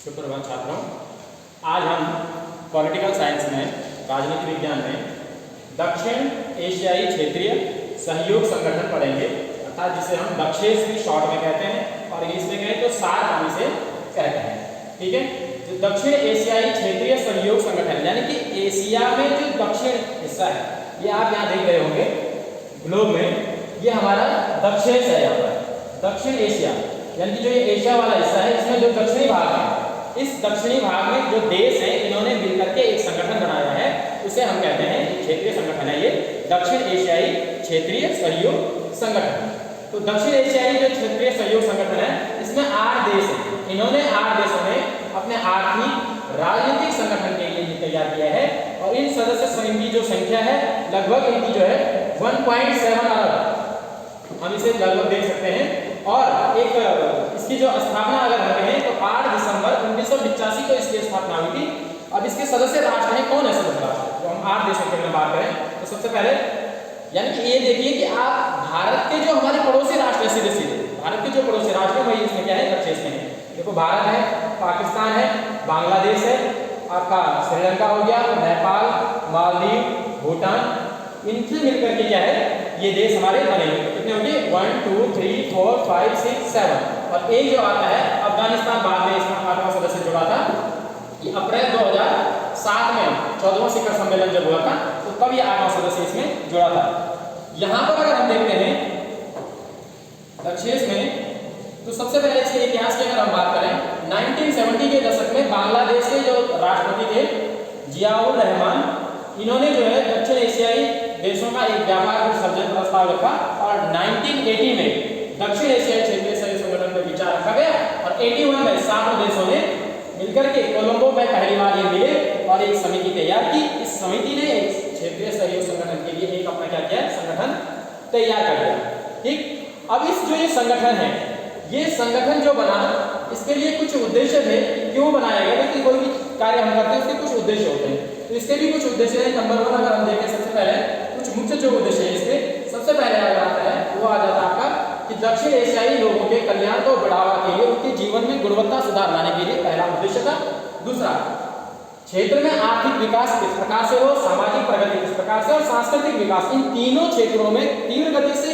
सुप्रभात छात्रों, आज हम पॉलिटिकल साइंस में राजनीति विज्ञान में दक्षिण एशियाई क्षेत्रीय सहयोग संगठन पढ़ेंगे, अर्थात जिसे हम दक्षेस भी शॉर्ट में कहते हैं और इसमें कहें तो सार्क हम इसे कहते हैं। ठीक है, जो दक्षिण एशियाई क्षेत्रीय सहयोग संगठन यानी कि एशिया में जो दक्षिण हिस्सा है, ये आप यहाँ देख रहे होंगे ग्लोब में, ये हमारा दक्षेस है। यहाँ पर दक्षिण एशिया यानी कि जो ये एशिया वाला हिस्सा है, इसमें जो दक्षिणी भाग है, इस दक्षिणी भाग में जो देश हैं इन्होंने मिलकर के एक संगठन बनाया है, उसे हम कहते हैं क्षेत्रीय संगठन है ये दक्षिण एशियाई क्षेत्रीय सहयोग संगठन। तो दक्षिण एशियाई जो क्षेत्रीय सहयोग संगठन है, इसमें 8 देश हैं। इन्होंने 8 देशों में अपने आर्थिक राजनीतिक संगठन के लिए तैयार किया है और इन सदस्य की जो संख्या है लगभग इनकी जो है 1.7 अरब, हम इसे लगभग देख सकते हैं। और एक इसकी जो स्थापना अगर हम कहें तो 8 दिसंबर 1985 को इसकी स्थापना हुई थी। अब इसके सदस्य राष्ट्र हैं, कौन है सदस्य राष्ट्र? तो हम 8 देशों की बात करें तो सबसे पहले यानी कि ये देखिए कि आप भारत के जो हमारे पड़ोसी राष्ट्र है, सीधे सीधे भारत के जो पड़ोसी राष्ट्र है वही इसमें क्या है, दक्षेस में है। देखो भारत है, पाकिस्तान है, बांग्लादेश है, आपका श्रीलंका हो गया, नेपाल, मालदीव, भूटान, इनसे मिलकर के क्या है ये देश हमारे बने हुए। कितने होंगे? 1 2 3 4 5 6 7 और एक जो आता है अफगानिस्तान, बाद में इसका 8वां सदस्य जुड़ा था। ये अप्रैल 2007 में 14वां शिखर सम्मेलन जब हुआ था तो तब ये 8वां सदस्य इसमें जुड़ा था। यहाँ पर अगर हम देखते हैं दक्षेस में, तो सबसे पहले इसके इतिहास की अगर हम बात करें 1970 के दशक में बांग्लादेश के जो राष्ट्रपति थे जियाउर रहमान, इन्होंने जो है दक्षिण एशियाई देशों का एक व्यापार विसर्जन प्रस्ताव रखा और 1980 में दक्षिण एशियाई क्षेत्रीय सहयोग संगठन पर विचार रखा गया और 81 में 7 देशों ने मिलकर के कोलंबो में पहली बार ये मिले और एक समिति तैयार की। इस समिति ने एक क्षेत्रीय सहयोग संगठन के लिए एक अपना क्या किया, संगठन तैयार कर दिया। ठीक, अब इस जो ये संगठन है, ये संगठन जो बना, इसके लिए कुछ उद्देश्य थे। क्यों बनाया गया? क्योंकि कोई भी कार्य हम करते हैं उसके कुछ उद्देश्य होते हैं, तो इसके भी कुछ उद्देश्य है। नंबर 1 अगर हम देखें सबसे पहले कुछ मुख्य जो उद्देश्य है इसके, सबसे पहले अगर आता है वो आ जाता है आपका कि दक्षिण एशियाई लोगों के कल्याण को बढ़ावा के लिए उनके जीवन में गुणवत्ता सुधार लाने के लिए पहला उद्देश्य था। दूसरा, क्षेत्र में आर्थिक विकास किस प्रकार से हो, सामाजिक प्रगति किस प्रकार से और सांस्कृतिक विकास, इन तीनों क्षेत्रों में तीव्र गति से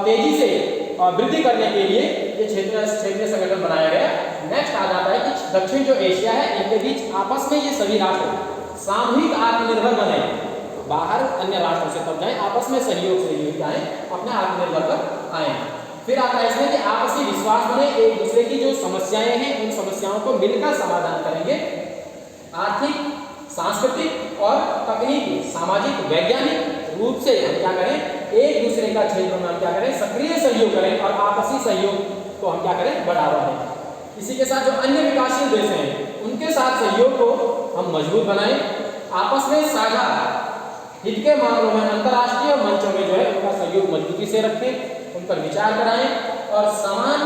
तेजी से वृद्धि करने के लिए ये क्षेत्रीय संगठन बनाया गया। नेक्स्ट आ जाता है कि दक्षिण जो एशिया है इनके बीच आपस में ये सभी राष्ट्र सामूहिक आत्मनिर्भर बने, बाहर अन्य राष्ट्रों से तब जाए, आपस में सहयोग से ये जाए, अपने आत्मनिर्भर पर आए। फिर आता है इसमें कि आपसी विश्वास बने, एक दूसरे की जो समस्याएं हैं उन समस्याओं को मिलकर समाधान करेंगे। आर्थिक, सांस्कृतिक और तकनीकी, सामाजिक, वैज्ञानिक रूप से हम क्या करें, एक दूसरे का क्षेत्र में हम क्या करें, सक्रिय सहयोग करें और आपसी सहयोग को हम क्या करें, बढ़ावा दें। इसी के साथ जो अन्य विकासशील देश हैं उनके साथ सहयोग को हम मजबूत बनाएं, आपस में साझा हित के मामलों में अंतर्राष्ट्रीय मंचों में जो है उनका सहयोग मजबूती से रखें, उन पर विचार कराएं और समान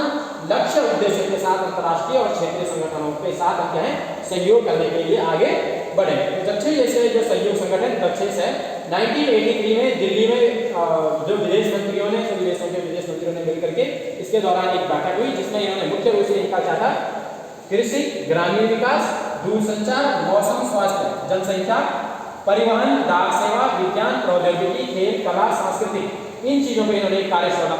लक्ष्य उद्देश्य के साथ अंतर्राष्ट्रीय और क्षेत्रीय संगठनों के साथ हम क्या है, सहयोग करने के लिए आगे बढ़े। तो दक्षिण एशियाई जो सहयोग संगठन दक्षेस है 1983 में दिल्ली में जो विदेश मंत्रियों ने, सभी देशों के विदेश मंत्रियों ने मिलकर के इसके दौरान एक बैठक हुई जिसमें इन्होंने मुख्य रूप से इनका क्या था, कृषि, ग्रामीण विकास, दूरसंचार, मौसम, स्वास्थ्य, जनसंख्या, परिवहन, डाक सेवा, विज्ञान, प्रौद्योगिकी, खेल, कला, संस्कृति, इन चीजों पर इन्होंने एक कार्यशाला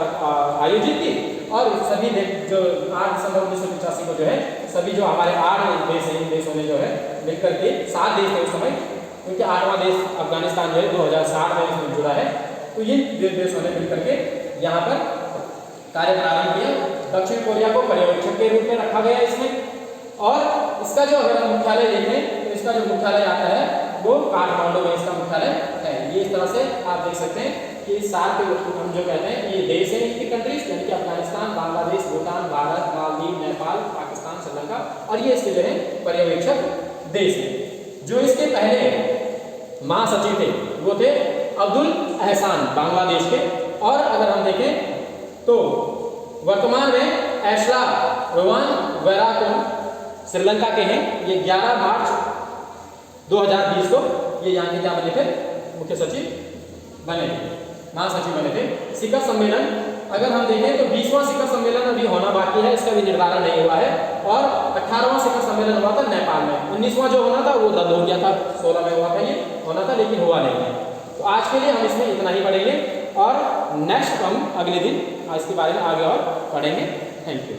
आयोजित की और सभी जो 8 दिसंबर 1985 को जो है सभी जो हमारे 8 देश हैं, इन देशों ने जो है मिलकर के 7 देश थे उस समय, क्योंकि 8वां देश अफगानिस्तान जो है 2007 में इसमें जुड़ा है, तो ये देशों ने मिलकर के यहाँ पर कार्य प्रारंभ किया। दक्षिण कोरिया को पर्यवेक्षक के रूप में रखा गया इसमें और इसका जो अगर हम मुख्यालय देखें तो इसका जो मुख्यालय आता है वो काठमांडू में इसका मुख्यालय है। ये इस तरह से आप देख सकते हैं कि सार्क हम जो कहते हैं ये देश है, इनकी कंट्रीज यानी कि अफगानिस्तान, बांग्लादेश, भूटान, भारत, मालदीव, नेपाल, पाकिस्तान, श्रीलंका और ये इसके जो है पर्यवेक्षक देश हैं। जो इसके पहले महासचिव थे वो थे अब्दुल एहसान बांग्लादेश के, और अगर हम देखें तो वर्तमान में एशला रोवान वेराकोन श्रीलंका के हैं। ये 11 मार्च 2020 को ये यहाँ के क्या बने थे, मुख्य सचिव बने, महासचिव बने थे। शिखर सम्मेलन अगर हम देखें तो 20वां शिखर सम्मेलन अभी होना बाकी है, इसका भी निर्धारण नहीं हुआ है और 18वां शिखर सम्मेलन हुआ था नेपाल में। 19वां जो होना था वो रद्द हो गया था, 16 में हुआ था ये होना था, लेकिन हुआ नहीं है। तो आज के लिए हम इसमें इतना ही पढ़ेंगे और नेक्स्ट हम अगले दिन इसके बारे में आगे और पढ़ेंगे। Thank you.